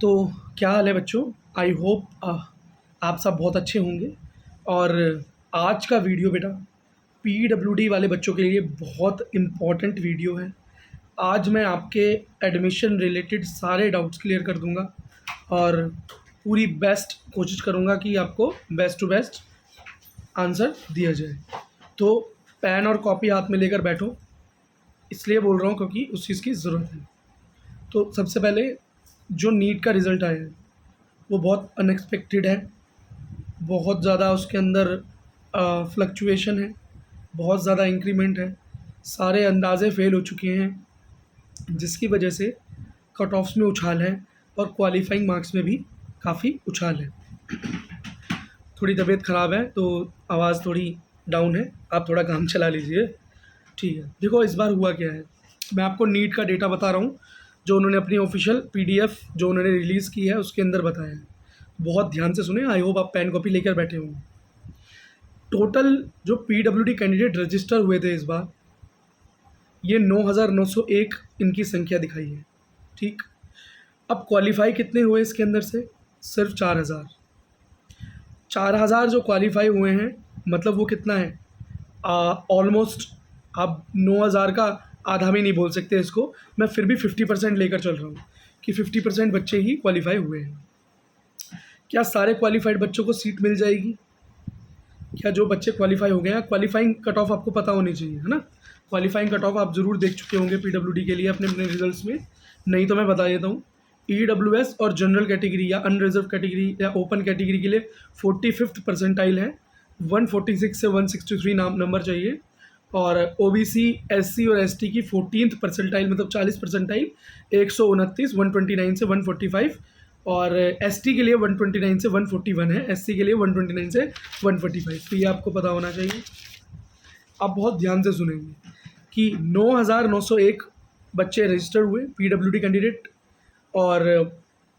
तो क्या हाल है बच्चों। आई होप आप सब बहुत अच्छे होंगे। और आज का वीडियो बेटा पीडब्ल्यूडी वाले बच्चों के लिए बहुत इम्पॉर्टेंट वीडियो है। आज मैं आपके एडमिशन रिलेटेड सारे डाउट्स क्लियर कर दूंगा और पूरी बेस्ट कोशिश करूंगा कि आपको बेस्ट टू बेस्ट आंसर दिया जाए। तो पेन और कॉपी हाथ में लेकर बैठो, इसलिए बोल रहा हूँ क्योंकि उस चीज़ की ज़रूरत है। तो सबसे पहले जो नीट का रिज़ल्ट आया है वो बहुत अनएक्सपेक्टेड है। बहुत ज़्यादा उसके अंदर फ्लक्चुएशन है, बहुत ज़्यादा इंक्रीमेंट है, सारे अंदाज़े फ़ेल हो चुके हैं, जिसकी वजह से कट ऑफ्स में उछाल है और क्वालिफाइंग मार्क्स में भी काफ़ी उछाल है। थोड़ी तबीयत ख़राब है तो आवाज़ थोड़ी डाउन है, आप थोड़ा काम चला लीजिए, ठीक है। देखो इस बार हुआ क्या है, मैं आपको नीट का डेटा बता रहा हूँ जो उन्होंने अपनी ऑफिशियल पीडीएफ जो उन्होंने रिलीज़ की है उसके अंदर बताया है। बहुत ध्यान से सुने, आई होप आप पेन कॉपी लेकर बैठे होंगे। टोटल जो पीडब्ल्यूडी कैंडिडेट रजिस्टर हुए थे इस बार, ये 9,901 इनकी संख्या दिखाई है, ठीक। अब क्वालिफाई कितने हुए इसके अंदर से? सिर्फ 4,000। 4,000 जो क्वालिफाई हुए हैं, मतलब वो कितना है, ऑलमोस्ट आप 9,000 का आधा भी नहीं बोल सकते इसको, मैं फिर भी 50% लेकर चल रहा हूँ कि 50% बच्चे ही क्वालिफाई हुए हैं। क्या सारे क्वालिफाइड बच्चों को सीट मिल जाएगी? क्या जो बच्चे क्वालिफाई हो गए हैं, क्वालिफाइंग कट ऑफ आपको पता होनी चाहिए, है ना। क्वालिफाइंग कट ऑफ आप ज़रूर देख चुके होंगे पीडब्ल्यूडी के लिए अपने अपने रिजल्ट्स में, नहीं तो मैं बता देता हूँ। ईडब्ल्यूएस और जनरल कैटेगरी या अनरिजर्व कैटेगरी या ओपन कैटेगरी के लिए 45th परसेंटाइल है, 146 से 163 नंबर चाहिए। और ओबीसी, एससी और एसटी की 14th परसेंटाइल मतलब 40 परसेंटाइल 129, 129 से 145। और एसटी के लिए 129 से 141 है, एससी के लिए 129 से 145। तो ये आपको पता होना चाहिए। आप बहुत ध्यान से सुनेंगे कि 9,901 बच्चे रजिस्टर हुए पीडब्ल्यूडी कैंडिडेट। और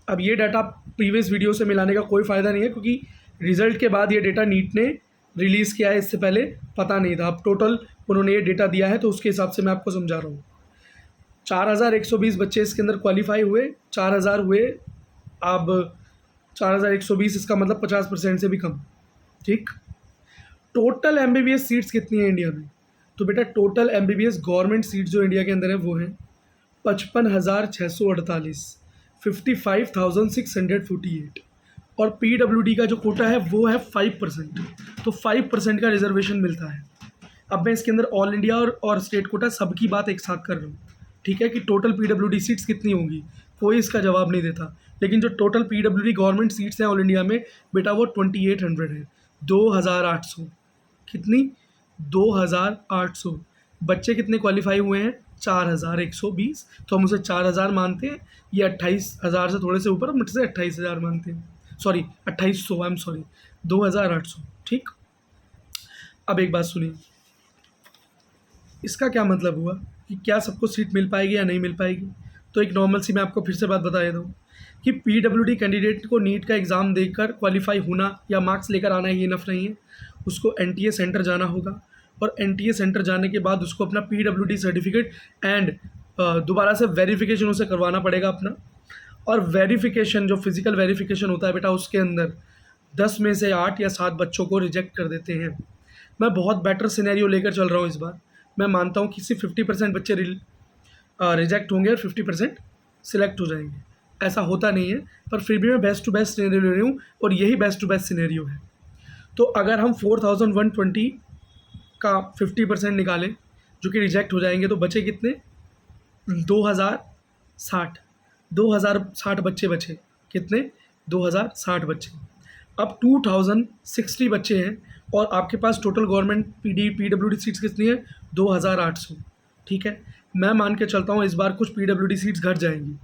अब ये डाटा प्रीवियस वीडियो से मिलाने का कोई फ़ायदा नहीं है क्योंकि रिज़ल्ट के बाद ये डेटा नीट ने रिलीज़ किया है, इससे पहले पता नहीं था। अब टोटल उन्होंने ये डेटा दिया है तो उसके हिसाब से मैं आपको समझा रहा हूँ। 4,120 बच्चे इसके अंदर क्वालिफाई हुए, 4,000 हुए। अब 4,120 इसका मतलब 50% से भी कम, ठीक। टोटल एमबीबीएस सीट्स कितनी है इंडिया में? तो बेटा टोटल एमबीबीएस गवर्नमेंट सीट्स जो इंडिया के अंदर है वो है 55,648, 55,648। और पीडब्ल्यूडी का जो कोटा है वो है 5%, तो 5% का रिजर्वेशन मिलता है। अब मैं इसके अंदर ऑल इंडिया और स्टेट कोटा सबकी बात एक साथ कर रहा हूँ, ठीक है, कि टोटल पीडब्ल्यूडी सीट्स कितनी होंगी, कोई इसका जवाब नहीं देता। लेकिन जो टोटल पीडब्ल्यूडी गवर्नमेंट सीट्स हैं ऑल इंडिया में बेटा वो 2800 है, 2,800। कितनी? 2,800। बच्चे कितने क्वालिफाई हुए हैं? 4,120। तो हम उसे 4,000 मानते हैं, ये 28,000 से थोड़े से ऊपर, हम से 28,000 मानते हैं, सॉरी 2800, आई एम सॉरी, 2,800, ठीक। अब एक बात सुनिए, इसका क्या मतलब हुआ कि क्या सबको सीट मिल पाएगी या नहीं मिल पाएगी? तो एक नॉर्मल सी मैं आपको फिर से बात बता देता हूँ कि पीडब्ल्यूडी कैंडिडेट को नीट का एग्ज़ाम देकर क्वालिफाई होना या मार्क्स लेकर आना ये इनफ नहीं है, उसको एनटीए सेंटर जाना होगा। और एनटीए सेंटर जाने के बाद उसको अपना पीडब्ल्यूडी सर्टिफिकेट एंड दोबारा से वेरिफिकेशन उसे करवाना पड़ेगा अपना। और वेरिफिकेशन जो फिज़िकल वेरिफिकेशन होता है बेटा, उसके अंदर 10 में से 8 या 7 बच्चों को रिजेक्ट कर देते हैं। मैं बहुत बेटर सिनेरियो लेकर चल रहा हूँ इस बार। मैं मानता हूँ कि सिर्फ 50% बच्चे रिजेक्ट होंगे और 50% सिलेक्ट हो जाएंगे। ऐसा होता नहीं है, पर फिर भी मैं बेस्ट टू बेस्ट सिनेरियो ले रही हूँ और यही बेस्ट टू बेस्ट सिनेरियो है। तो अगर हम 4,120 का 50% निकालें जो कि रिजेक्ट हो जाएंगे, तो बचे कितने? 2,060। 2,060 बच्चे बचे। कितने? 2,060 बच्चे। अब 2,060 बच्चे हैं और आपके पास टोटल गवर्नमेंट पीडब्ल्यूडी सीट्स कितनी है? 2,800, ठीक है। मैं मान के चलता हूँ इस बार कुछ पीडब्ल्यूडी सीट्स घट जाएंगी।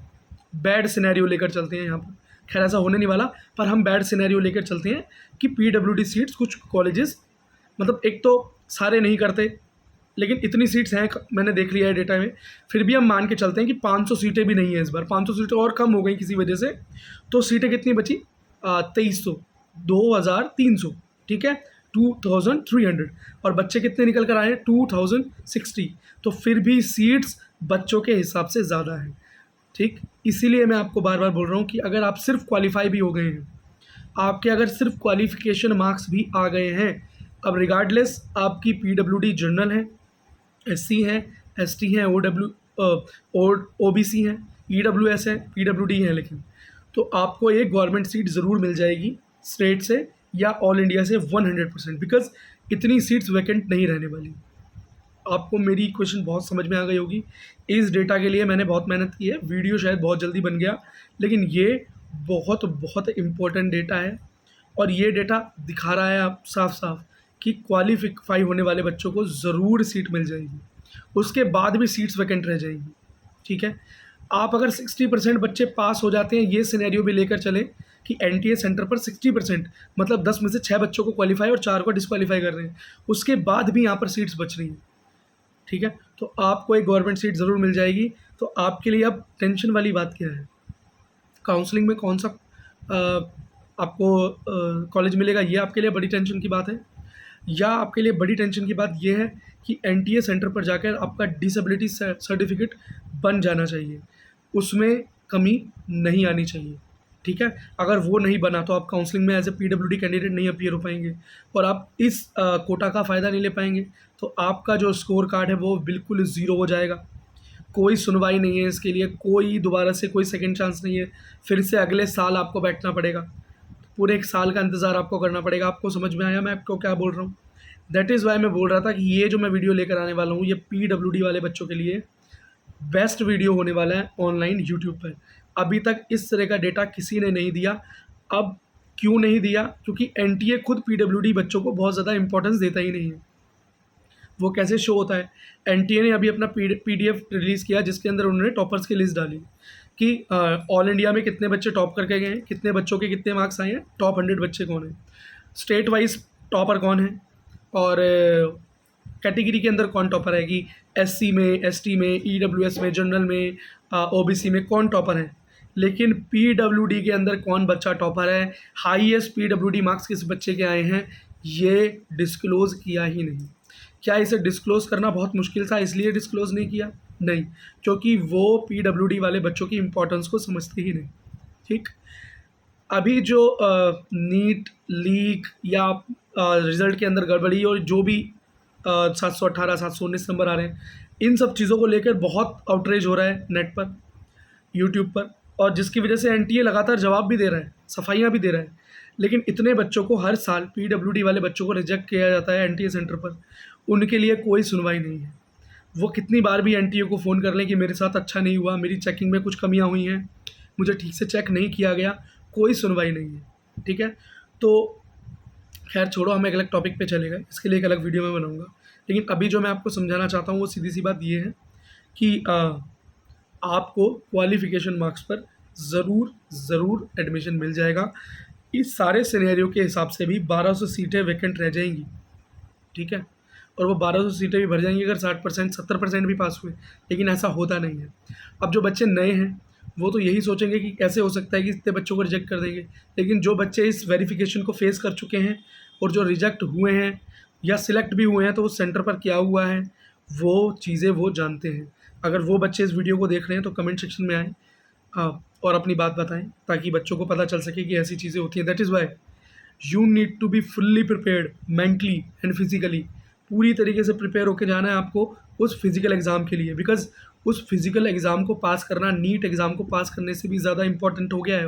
बैड सिनेरियो लेकर चलते हैं यहाँ पर, खैर ऐसा होने नहीं वाला, पर हम बैड सिनेरियो लेकर चलते हैं कि पीडब्ल्यूडी सीट्स कुछ कॉलेजेस, मतलब एक तो सारे नहीं करते, लेकिन इतनी सीट्स हैं, मैंने देख लिया है डेटा में, फिर भी हम मान के चलते हैं कि 500 सीटें भी नहीं है इस बार, 500 सीटें और कम हो गई किसी वजह से। तो सीटें कितनी बची? 2,300, 2,300, ठीक है, 2,300। और बच्चे कितने निकल कर आए हैं? 2,060। तो फिर भी सीट्स बच्चों के हिसाब से ज़्यादा है, ठीक। इसीलिए मैं आपको बार बार बोल रहा हूँ कि अगर आप सिर्फ क्वालिफाई भी हो गए हैं, आपके अगर सिर्फ क्वालिफिकेशन मार्क्स भी आ गए हैं, अब रिगार्डलेस आपकी पीडब्ल्यूडी जनरल है, एससी है, एसटी है, ओबीसी है, ईडब्ल्यूएस है, पीडब्ल्यूडी है, लेकिन तो आपको एक गवर्नमेंट सीट ज़रूर मिल जाएगी स्टेट से या ऑल इंडिया से 100%, बिकॉज इतनी सीट्स वैकेंट नहीं रहने वाली। आपको मेरी क्वेश्चन बहुत समझ में आ गई होगी। इस डेटा के लिए मैंने बहुत मेहनत की है, वीडियो शायद बहुत जल्दी बन गया, लेकिन ये बहुत बहुत इम्पोर्टेंट डेटा है और ये डेटा दिखा रहा है आप साफ साफ कि क्वालिफाई होने वाले बच्चों को ज़रूर सीट मिल जाएगी, उसके बाद भी सीट्स वैकेंट रह जाएंगी। ठीक है, आप अगर 60% बच्चे पास हो जाते हैं, ये सिनेरियो भी लेकर चले कि एनटीए सेंटर पर 60%, मतलब 10 में से 6 बच्चों को क्वालिफाई और 4 को डिस्क्वालीफाई कर रहे हैं, उसके बाद भी यहाँ पर सीट्स बच रही हैं। ठीक है, तो आपको एक गवर्नमेंट सीट ज़रूर मिल जाएगी। तो आपके लिए अब टेंशन वाली बात क्या है, काउंसलिंग में कौन सा आपको कॉलेज मिलेगा, ये आपके लिए बड़ी टेंशन की बात है, या आपके लिए बड़ी टेंशन की बात ये है कि एनटीए सेंटर पर जाकर आपका डिसेबिलिटी सर्टिफिकेट बन जाना चाहिए, उसमें कमी नहीं आनी चाहिए। ठीक है, अगर वो नहीं बना तो आप काउंसलिंग में एज ए पीडब्ल्यूडी कैंडिडेट नहीं अपीयर हो पाएंगे और आप इस कोटा का फ़ायदा नहीं ले पाएंगे, तो आपका जो स्कोर कार्ड है वो बिल्कुल ज़ीरो हो जाएगा। कोई सुनवाई नहीं है इसके लिए, कोई दोबारा से कोई सेकंड चांस नहीं है, फिर से अगले साल आपको बैठना पड़ेगा, पूरे 1 साल का इंतज़ार आपको करना पड़ेगा। आपको समझ में आया मैं आपको क्या बोल रहा हूँ? दैट इज़ वाई मैं बोल रहा था कि ये जो मैं वीडियो लेकर आने वाला हूँ, ये पीडब्ल्यूडी वाले बच्चों के लिए बेस्ट वीडियो होने वाला है ऑनलाइन यूट्यूब पर। अभी तक इस तरह का डेटा किसी ने नहीं दिया। अब क्यों नहीं दिया? क्योंकि एनटीए खुद पीडब्ल्यूडी बच्चों को बहुत ज़्यादा इंपॉर्टेंस देता ही नहीं है। वो कैसे शो होता है, एनटीए ने अभी अपना पीडीएफ रिलीज़ किया जिसके अंदर उन्होंने टॉपर्स की लिस्ट डाली कि ऑल इंडिया में कितने बच्चे टॉप करके गए हैं, कितने बच्चों के कितने मार्क्स आए हैं, टॉप 100 बच्चे कौन हैं, स्टेट वाइज टॉपर कौन है और कैटेगरी के अंदर कौन टॉपर है कि एससी में, एसटी में, ईडब्ल्यूएस में, जनरल में, ओबीसी में कौन टॉपर है। लेकिन पीडब्ल्यूडी के अंदर कौन बच्चा टॉपर है, हाईएस्ट पीडब्ल्यूडी मार्क्स किस बच्चे के आए हैं, ये डिस्क्लोज़ किया ही नहीं। क्या इसे डिस्क्लोज़ करना बहुत मुश्किल था इसलिए डिस्क्लोज़ नहीं किया? नहीं, क्योंकि वो पीडब्ल्यूडी वाले बच्चों की इंपॉर्टेंस को समझते ही नहीं। ठीक, अभी जो नीट लीक या रिज़ल्ट के अंदर गड़बड़ी और जो भी 718 719 नंबर आ रहे हैं, इन सब चीज़ों को लेकर बहुत आउटरेज हो रहा है नेट पर, यूट्यूब पर, और जिसकी वजह से एनटीए लगातार जवाब भी दे रहा है, सफाइयाँ भी दे रहा है। लेकिन इतने बच्चों को हर साल पीडब्ल्यूडी वाले बच्चों को रिजेक्ट किया जाता है एनटीए सेंटर पर, उनके लिए कोई सुनवाई नहीं है। वो कितनी बार भी एनटीए को फ़ोन कर लें कि मेरे साथ अच्छा नहीं हुआ, मेरी चेकिंग में कुछ कमियां हुई हैं, मुझे ठीक से चेक नहीं किया गया, कोई सुनवाई नहीं है। ठीक है, तो खैर छोड़ो, हम एक अलग टॉपिक पे चले गए, इसके लिए एक अलग वीडियो में बनाऊंगा। लेकिन अभी जो मैं आपको समझाना चाहता हूँ वो सीधी सी बात ये है कि आपको क्वालिफ़िकेशन मार्क्स पर ज़रूर एडमिशन मिल जाएगा। इस सारे सिनेरियो के हिसाब से भी 1200 सीटें वैकेंट रह जाएंगी। ठीक है, और वो 1200 सीटें भी भर जाएंगी अगर 60% 70% भी पास हुए, लेकिन ऐसा होता नहीं है। अब जो बच्चे नए हैं वो तो यही सोचेंगे कि कैसे हो सकता है कि इतने बच्चों को रिजेक्ट कर देंगे, लेकिन जो बच्चे इस वेरिफिकेशन को फेस कर चुके हैं और जो रिजेक्ट हुए हैं या सिलेक्ट भी हुए हैं तो उस सेंटर पर क्या हुआ है वो चीज़ें वो जानते हैं। अगर वो बच्चे इस वीडियो को देख रहे हैं तो कमेंट सेक्शन में आएँ और अपनी बात बताएं ताकि बच्चों को पता चल सके कि ऐसी चीज़ें होती हैं। That is why you need to be fully prepared mentally and physically. पूरी तरीके से प्रिपेयर होकर जाना है आपको उस फिज़िकल एग्ज़ाम के लिए, बिकॉज उस फिज़िकल एग्ज़ाम को पास करना नीट एग्ज़ाम को पास करने से भी ज़्यादा इंपॉर्टेंट हो गया है।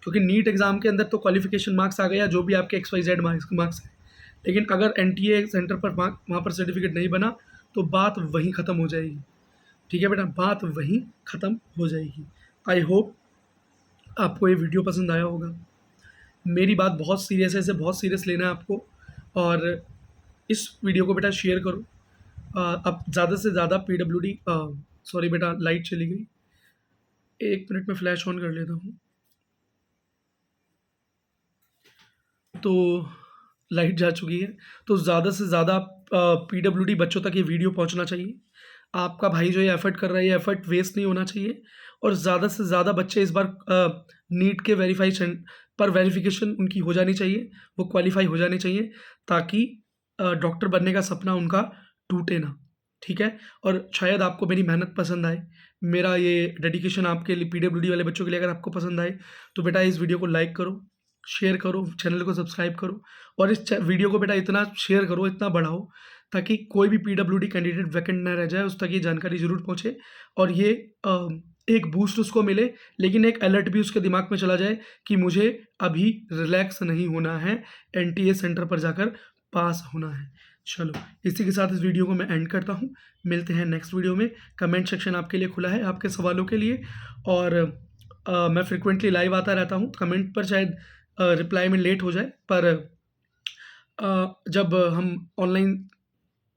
क्योंकि नीट एग्ज़ाम के अंदर तो क्वालिफिकेशन मार्क्स आ गया जो भी आपके XYZ मार्क्स है, लेकिन अगर एनटीए सेंटर पर वहाँ पर सर्टिफिकेट नहीं बना तो बात वहीं ख़त्म हो जाएगी। ठीक है बेटा, बात वहीं ख़त्म हो जाएगी। आई होप आपको ये वीडियो पसंद आया होगा। मेरी बात बहुत सीरियस है, इसे बहुत सीरियस लेना है आपको, और इस वीडियो को बेटा शेयर करो। अब ज़्यादा से ज़्यादा पीडब्ल्यूडी सॉरी बेटा लाइट चली गई, 1 मिनट में फ्लैश ऑन कर लेता हूँ। तो लाइट जा चुकी है, तो ज़्यादा से ज़्यादा पीडब्ल्यूडी बच्चों तक ये वीडियो पहुंचना चाहिए। आपका भाई जो ये एफर्ट कर रहा है ये एफर्ट वेस्ट नहीं होना चाहिए, और ज़्यादा से ज़्यादा बच्चे इस बार नीट के वेरीफाइशन पर वेरिफिकेशन उनकी हो जानी चाहिए, वो क्वालिफाई हो जाने चाहिए, ताकि डॉक्टर बनने का सपना उनका टूटे ना। ठीक है, और शायद आपको मेरी मेहनत पसंद आए। मेरा ये डेडिकेशन आपके लिए पीडब्ल्यूडी वाले बच्चों के लिए अगर आपको पसंद आए तो बेटा इस वीडियो को लाइक करो, शेयर करो, चैनल को सब्सक्राइब करो और इस वीडियो को बेटा इतना शेयर करो, इतना बढ़ाओ ताकि कोई भी पीडब्ल्यूडी कैंडिडेट वैकेंट ना रह जाए, उस तक ये जानकारी ज़रूर पहुँचे और ये एक बूस्ट उसको मिले, लेकिन एक अलर्ट भी उसके दिमाग में चला जाए कि मुझे अभी रिलैक्स नहीं होना है, एनटीए सेंटर पर जाकर पास होना है। चलो, इसी के साथ इस वीडियो को मैं एंड करता हूँ। मिलते हैं नेक्स्ट वीडियो में। कमेंट सेक्शन आपके लिए खुला है आपके सवालों के लिए और मैं फ्रीक्वेंटली लाइव आता रहता हूँ। कमेंट पर शायद रिप्लाई में लेट हो जाए, पर जब हम ऑनलाइन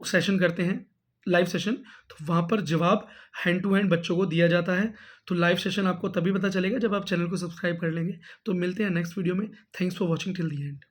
सेशन करते हैं, लाइव सेशन, तो वहाँ पर जवाब हैंड टू हैंड बच्चों को दिया जाता है। तो लाइव सेशन आपको तभी पता चलेगा जब आप चैनल को सब्सक्राइब कर लेंगे। तो मिलते हैं नेक्स्ट वीडियो में। Thanks for watching till the end.